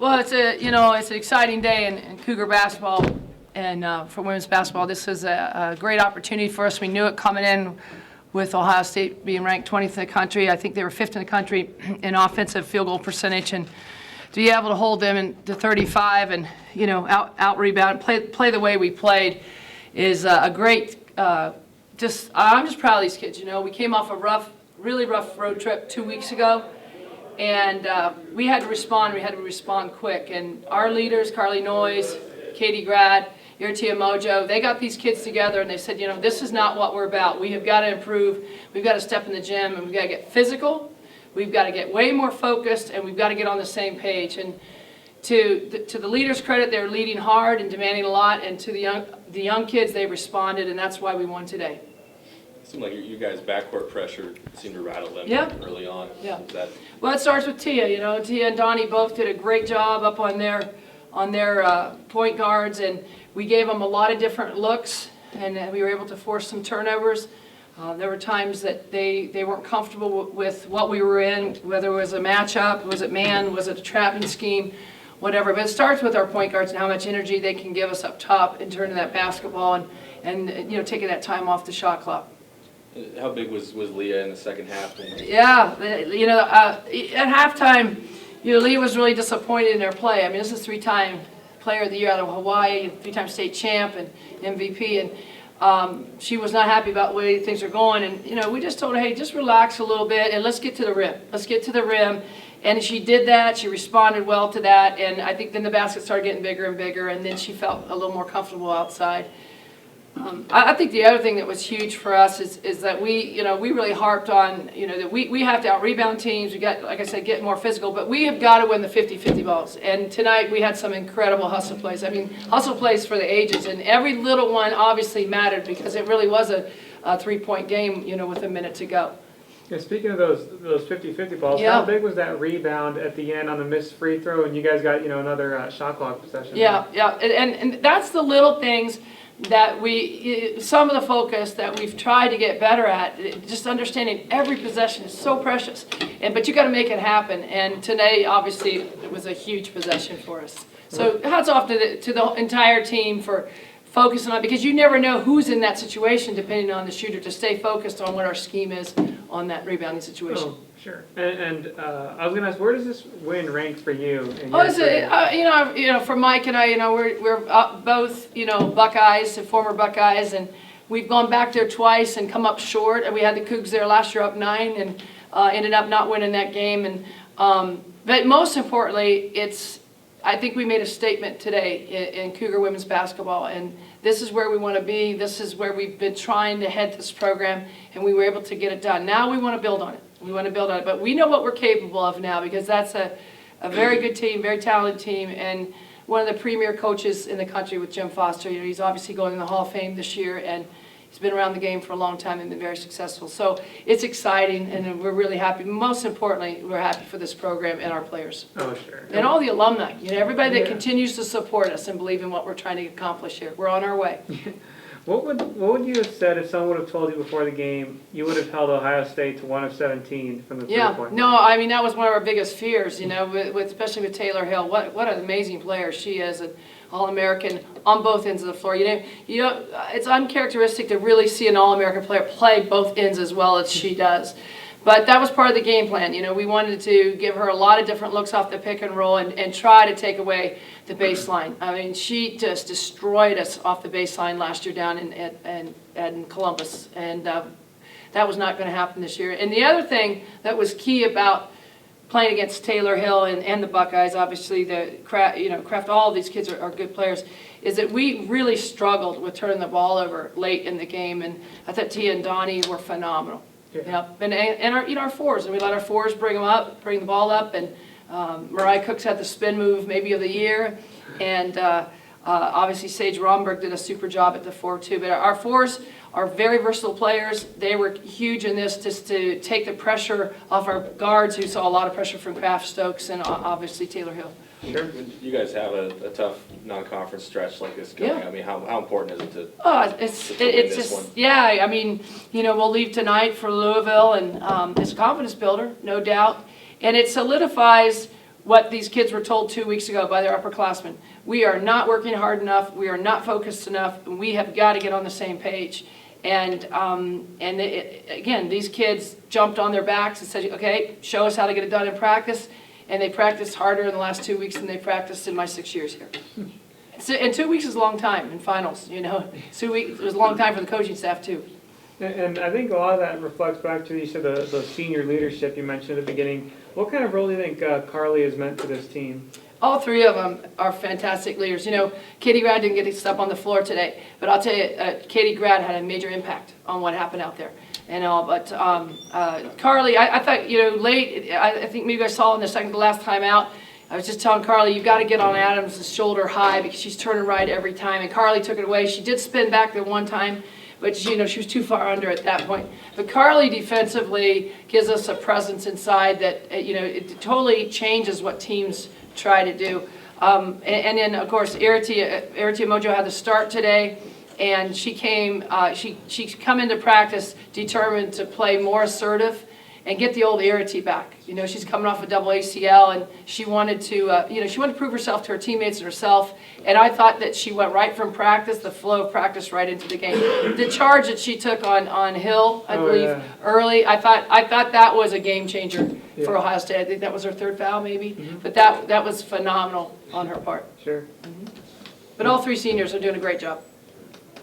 Well, it's an exciting day in Cougar basketball and for women's basketball. This is a great opportunity for us. We knew it coming in with Ohio State being ranked 20th in the country. I think they were 5th in the country in offensive field goal percentage, and to be able to hold them to 35 and out rebound, play the way we played is a great. I'm just proud of these kids. We came off a really rough road trip 2 weeks ago. And we had to respond. We had to respond quick. And our leaders, Carly Noyes, Katie Grad, Irtia Mojo, they got these kids together and they said, this is not what we're about. We have got to improve. We've got to step in the gym and we've got to get physical. We've got to get way more focused and we've got to get on the same page. And to the leaders' credit, they're leading hard and demanding a lot. And to the young kids, they responded, and that's why we won today. It seemed like you guys' backcourt pressure seemed to rattle them early on. Yeah. Well, it starts with Tia. Tia and Donnie both did a great job up on their point guards, and we gave them a lot of different looks, and we were able to force some turnovers. There were times that they weren't comfortable with what we were in, whether it was a matchup, was it man, was it a trapping scheme, whatever. But it starts with our point guards and how much energy they can give us up top in turning that basketball and taking that time off the shot clock. How big was Leah in the second half? Yeah, at halftime, Leah was really disappointed in their play. I mean, this is 3-time Player of the Year out of Hawaii, 3-time state champ and MVP, and she was not happy about the way things are going. And we just told her, hey, just relax a little bit and let's get to the rim. Let's get to the rim. And she did that. She responded well to that. And I think then the basket started getting bigger and bigger, and then she felt a little more comfortable outside. I think the other thing that was huge for us is that we really harped on, that we have to out-rebound teams. We got, like I said, get more physical, but we have got to win the 50-50 balls. And tonight we had some incredible hustle plays. I mean, hustle plays for the ages, and every little one obviously mattered because it really was a 3-point game, with a minute to go. Yeah, speaking of those 50-50 balls, how big was that rebound at the end on the missed free throw, and you guys got another shot clock possession? Yeah, and that's the little things that some of the focus that we've tried to get better at, just understanding every possession is so precious, but you got to make it happen. And today, obviously, it was a huge possession for us. So hats off to the entire team for focusing on it, because you never know who's in that situation depending on the shooter, to stay focused on what our scheme is on that rebounding situation. Oh, sure. And I was going to ask, where does this win rank for you? For Mike and I, we're both, Buckeyes, former Buckeyes, and we've gone back there twice and come up short. And we had the Cougs there last year up 9 and ended up not winning that game. And but most importantly, I think we made a statement today in Cougar women's basketball, and this is where we want to be. This is where we've been trying to head this program, and we were able to get it done. Now we want to build on it. But we know what we're capable of now, because that's a very good team, very talented team, and one of the premier coaches in the country with Jim Foster. He's obviously going to the Hall of Fame this year, and he's been around the game for a long time and been very successful. So it's exciting, and we're really happy. Most importantly, we're happy for this program and our players. Oh, sure. And all the alumni, everybody that continues to support us and believe in what we're trying to accomplish here. We're on our way. What would you have said if someone would have told you before the game you would have held Ohio State to 1 of 17 from the 3-point? No, I mean, that was one of our biggest fears, especially with Taylor Hill. What an amazing player she is, an All-American on both ends of the floor. It's uncharacteristic to really see an All-American player play both ends as well as she does. But that was part of the game plan. We wanted to give her a lot of different looks off the pick and roll and try to take away the baseline. I mean, she just destroyed us off the baseline last year down in Columbus, and that was not going to happen this year. And the other thing that was key about playing against Taylor Hill and the Buckeyes, obviously Kraft, all of these kids are good players, is that we really struggled with turning the ball over late in the game, and I thought Tia and Donnie were phenomenal. Yeah. And our fours, and we let our fours bring the ball up, and Mariah Cooks had the spin move maybe of the year, and obviously Sage Romberg did a super job at the 4 too. But our fours are very versatile players. They were huge in this, just to take the pressure off our guards, who saw a lot of pressure from Kraft, Stokes, and obviously Taylor Hill. Sure. You guys have a tough non-conference stretch like this going. Yeah. I mean, how important is it to? It's just one? Yeah. I mean, we'll leave tonight for Louisville, and it's a confidence builder, no doubt, and it solidifies what these kids were told 2 weeks ago by their upperclassmen. We are not working hard enough, we are not focused enough, and we have got to get on the same page. And again, these kids jumped on their backs and said, okay, show us how to get it done in practice. And they practiced harder in the last 2 weeks than they practiced in my 6 years here. And 2 weeks is a long time in finals, you know. 2 weeks, it was a long time for the coaching staff too. And I think a lot of that reflects back to, you said, the senior leadership you mentioned at the beginning. What kind of role do you think Carly has meant to this team? All three of them are fantastic leaders. You know, Katie Grad didn't get to step on the floor today, but I'll tell you, Katie Grad had a major impact on what happened out there. And all, but Carly, I thought, you know, late, I think maybe I saw in the second to last time out, I was just telling Carly, you've got to get on Adams' shoulder high because she's turning right every time. And Carly took it away. She did spin back the one time, but you know, she was too far under at that point. But Carly defensively gives us a presence inside that, you know, it totally changes what teams try to do. And then, of course, Iritia Mojo had the start today. And she came, she's come into practice determined to play more assertive and get the old Iritia back. You know, she's coming off a double ACL, and she wanted to, you know, she wanted to prove herself to her teammates and herself. And I thought that she went right from practice, the flow of practice, right into the game. The charge that she took on Hill, I believe, early, I thought that was a game changer for Ohio State. I think that was her third foul, maybe. But that was phenomenal on her part. Sure. But all three seniors are doing a great job.